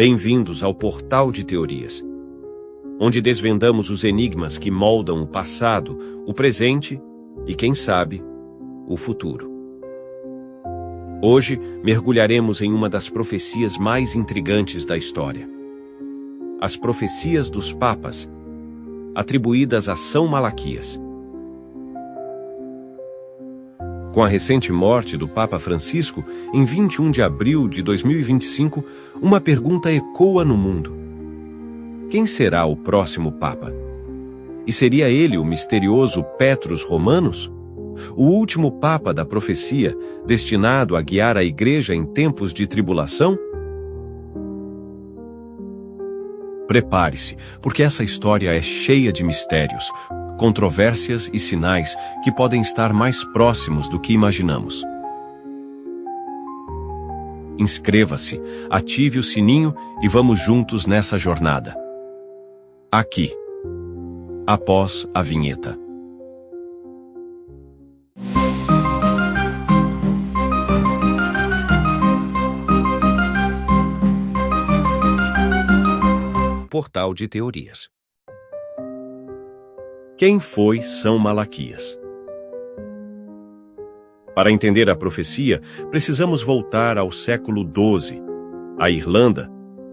Bem-vindos ao Portal de Teorias, onde desvendamos os enigmas que moldam o passado, o presente e, quem sabe, o futuro. Hoje, mergulharemos em uma das profecias mais intrigantes da história. As profecias dos papas, atribuídas a São Malaquias. Com a recente morte do Papa Francisco, em 21 de abril de 2025, uma pergunta ecoa no mundo. Quem será o próximo Papa? E seria ele o misterioso Petrus Romanus? O último Papa da profecia, destinado a guiar a Igreja em tempos de tribulação? Prepare-se, porque essa história é cheia de mistérios, controvérsias e sinais que podem estar mais próximos do que imaginamos. Inscreva-se, ative o sininho e vamos juntos nessa jornada. Aqui, após a vinheta. Portal de Teorias. Quem foi São Malaquias? Para entender a profecia, precisamos voltar ao século XII, à Irlanda,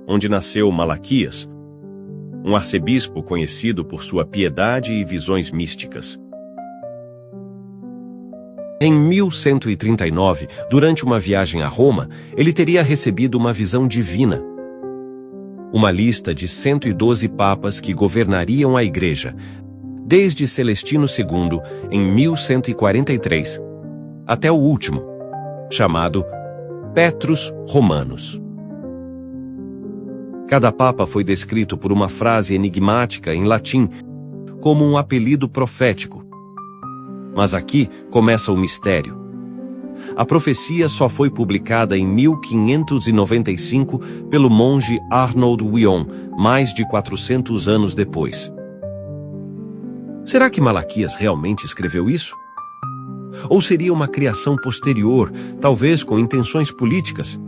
onde nasceu Malaquias, um arcebispo conhecido por sua piedade e visões místicas. Em 1139, durante uma viagem a Roma, ele teria recebido uma visão divina. Uma lista de 112 papas que governariam a Igreja, desde Celestino II, em 1143, até o último, chamado Petrus Romanus. Cada papa foi descrito por uma frase enigmática em latim, como um apelido profético. Mas aqui começa o mistério. A profecia só foi publicada em 1595 pelo monge Arnold Wion, mais de 400 anos depois. Será que Malaquias realmente escreveu isso? Ou seria uma criação posterior, talvez com intenções políticas?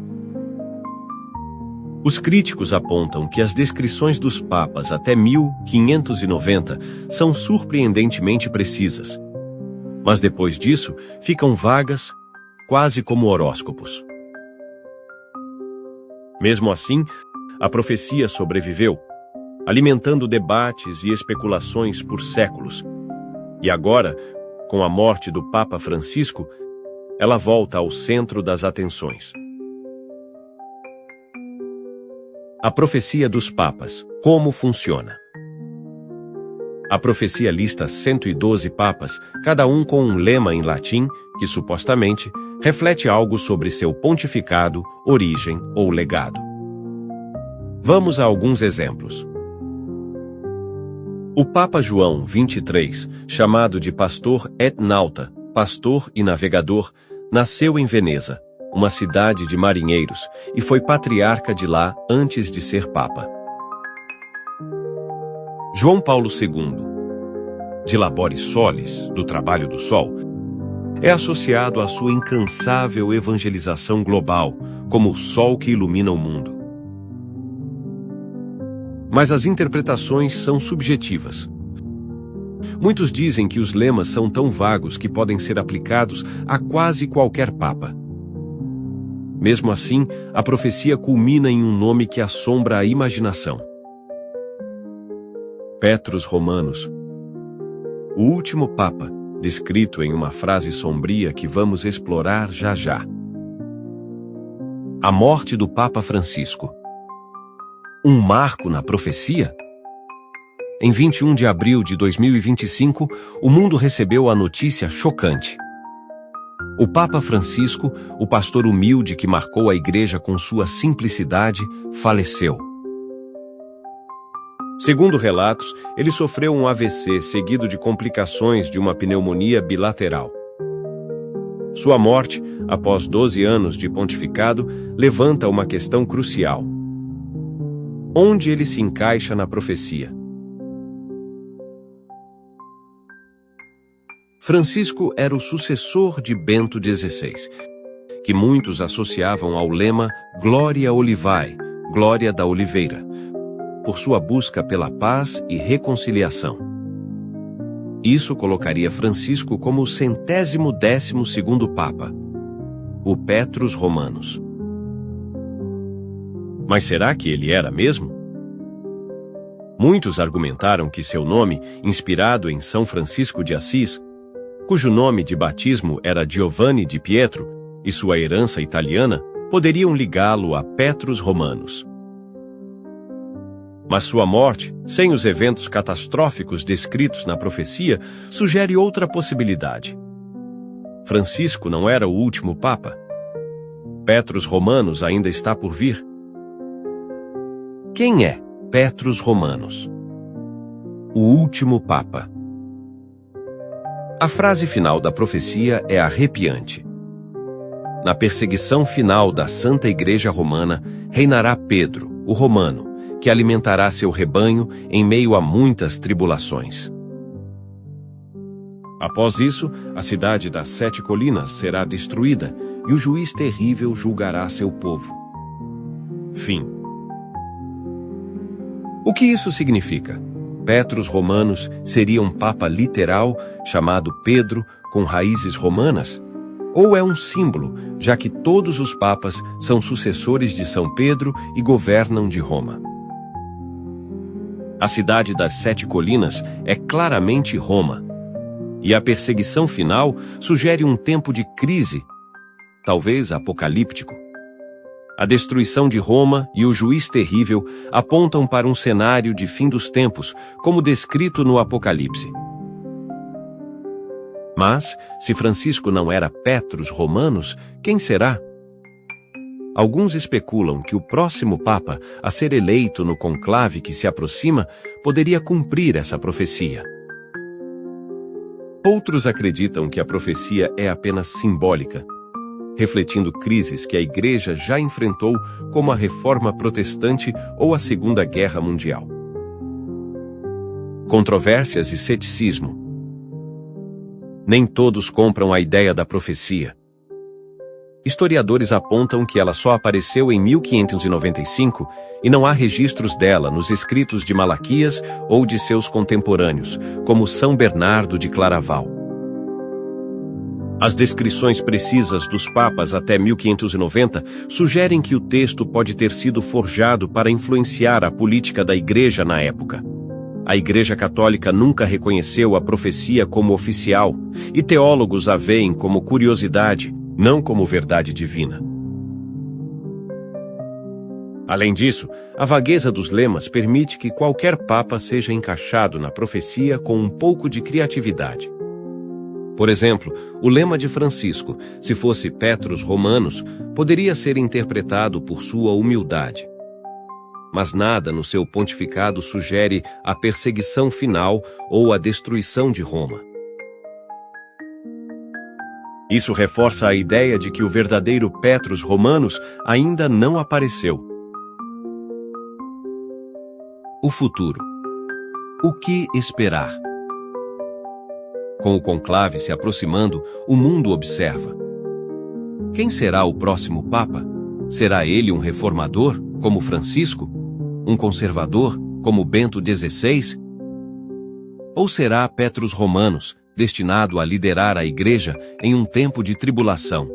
Os críticos apontam que as descrições dos papas até 1590 são surpreendentemente precisas. Mas depois disso, ficam vagas, quase como horóscopos. Mesmo assim, a profecia sobreviveu, alimentando debates e especulações por séculos. E agora, com a morte do Papa Francisco, ela volta ao centro das atenções. A profecia dos papas. Como funciona? A profecia lista 112 papas, cada um com um lema em latim que, supostamente, reflete algo sobre seu pontificado, origem ou legado. Vamos a alguns exemplos. O Papa João XXIII, chamado de pastor et nauta, pastor e navegador, nasceu em Veneza, uma cidade de marinheiros, e foi patriarca de lá antes de ser papa. João Paulo II, de Laboris Solis, do trabalho do sol, é associado à sua incansável evangelização global, como o sol que ilumina o mundo. Mas as interpretações são subjetivas. Muitos dizem que os lemas são tão vagos que podem ser aplicados a quase qualquer papa. Mesmo assim, a profecia culmina em um nome que assombra a imaginação. Petrus Romanus, o último papa, descrito em uma frase sombria que vamos explorar já já. A morte do Papa Francisco. Um marco na profecia? Em 21 de abril de 2025, o mundo recebeu a notícia chocante. O Papa Francisco, o pastor humilde que marcou a Igreja com sua simplicidade, faleceu. Segundo relatos, ele sofreu um AVC seguido de complicações de uma pneumonia bilateral. Sua morte, após 12 anos de pontificado, levanta uma questão crucial. Onde ele se encaixa na profecia? Francisco era o sucessor de Bento XVI, que muitos associavam ao lema Gloria Olivae, Glória da Oliveira, por sua busca pela paz e reconciliação. Isso colocaria Francisco como o 112º Papa, o Petrus Romanus. Mas será que ele era mesmo? Muitos argumentaram que seu nome, inspirado em São Francisco de Assis, cujo nome de batismo era Giovanni di Pietro, e sua herança italiana, poderiam ligá-lo a Petrus Romanus. Mas sua morte, sem os eventos catastróficos descritos na profecia, sugere outra possibilidade. Francisco não era o último Papa. Petrus Romanus ainda está por vir. Quem é Petrus Romanus? O último Papa. A frase final da profecia é arrepiante. Na perseguição final da Santa Igreja Romana, reinará Pedro, o Romano, que alimentará seu rebanho em meio a muitas tribulações. Após isso, a cidade das 7 colinas será destruída e o juiz terrível julgará seu povo. Fim. O que isso significa? Petrus Romanus seria um papa literal chamado Pedro com raízes romanas? Ou é um símbolo, já que todos os papas são sucessores de São Pedro e governam de Roma? A cidade das 7 colinas é claramente Roma, e a perseguição final sugere um tempo de crise, talvez apocalíptico. A destruição de Roma e o juiz terrível apontam para um cenário de fim dos tempos, como descrito no Apocalipse. Mas, se Francisco não era Petrus Romanus, quem será? Alguns especulam que o próximo Papa a ser eleito no conclave que se aproxima poderia cumprir essa profecia. Outros acreditam que a profecia é apenas simbólica, refletindo crises que a Igreja já enfrentou, como a Reforma Protestante ou a Segunda Guerra Mundial. Controvérsias e ceticismo. Nem todos compram a ideia da profecia. Historiadores apontam que ela só apareceu em 1595 e não há registros dela nos escritos de Malaquias ou de seus contemporâneos, como São Bernardo de Claraval. As descrições precisas dos papas até 1590 sugerem que o texto pode ter sido forjado para influenciar a política da Igreja na época. A Igreja Católica nunca reconheceu a profecia como oficial, e teólogos a veem como curiosidade, não como verdade divina. Além disso, a vagueza dos lemas permite que qualquer papa seja encaixado na profecia com um pouco de criatividade. Por exemplo, o lema de Francisco, se fosse Petrus Romanus, poderia ser interpretado por sua humildade. Mas nada no seu pontificado sugere a perseguição final ou a destruição de Roma. Isso reforça a ideia de que o verdadeiro Petrus Romanus ainda não apareceu. O futuro. O que esperar? Com o conclave se aproximando, o mundo observa. Quem será o próximo Papa? Será ele um reformador, como Francisco? Um conservador, como Bento XVI? Ou será Petrus Romanus, destinado a liderar a Igreja em um tempo de tribulação?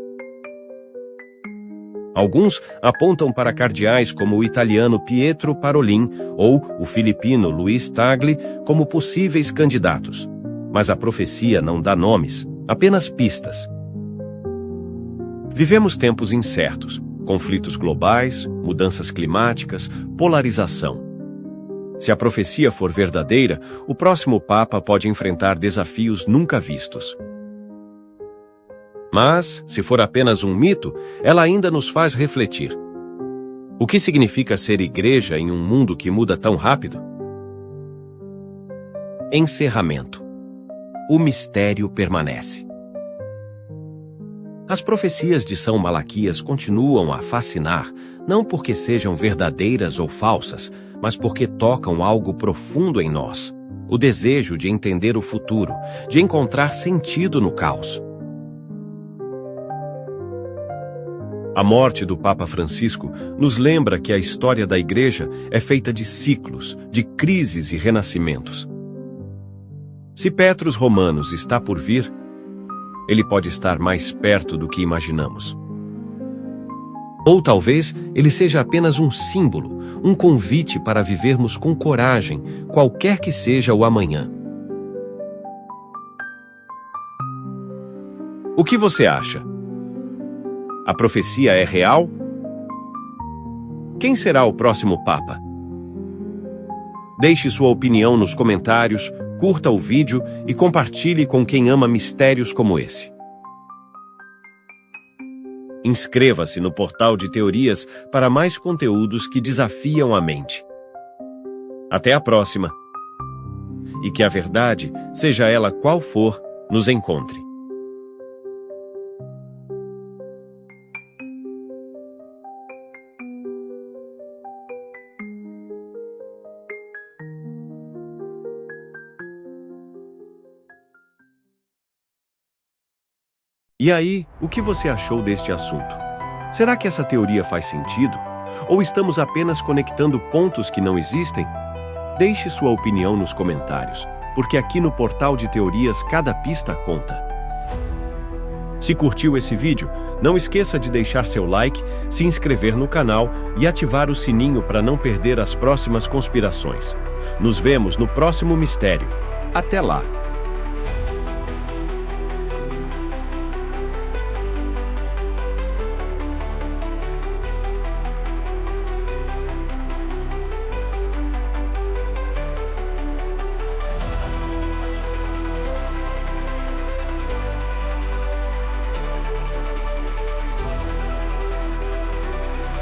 Alguns apontam para cardeais como o italiano Pietro Parolin ou o filipino Luiz Tagle como possíveis candidatos. Mas a profecia não dá nomes, apenas pistas. Vivemos tempos incertos, conflitos globais, mudanças climáticas, polarização. Se a profecia for verdadeira, o próximo Papa pode enfrentar desafios nunca vistos. Mas, se for apenas um mito, ela ainda nos faz refletir. O que significa ser igreja em um mundo que muda tão rápido? Encerramento. O mistério permanece. As profecias de São Malaquias continuam a fascinar, não porque sejam verdadeiras ou falsas, mas porque tocam algo profundo em nós, o desejo de entender o futuro, de encontrar sentido no caos. A morte do Papa Francisco nos lembra que a história da Igreja é feita de ciclos, de crises e renascimentos. Se Petrus Romanos está por vir, ele pode estar mais perto do que imaginamos. Ou talvez ele seja apenas um símbolo, um convite para vivermos com coragem, qualquer que seja o amanhã. O que você acha? A profecia é real? Quem será o próximo Papa? Deixe sua opinião nos comentários, curta o vídeo e compartilhe com quem ama mistérios como esse. Inscreva-se no Portal de Teorias para mais conteúdos que desafiam a mente. Até a próxima. E que a verdade, seja ela qual for, nos encontre. E aí, o que você achou deste assunto? Será que essa teoria faz sentido? Ou estamos apenas conectando pontos que não existem? Deixe sua opinião nos comentários, porque aqui no Portal de Teorias cada pista conta. Se curtiu esse vídeo, não esqueça de deixar seu like, se inscrever no canal e ativar o sininho para não perder as próximas conspirações. Nos vemos no próximo mistério. Até lá!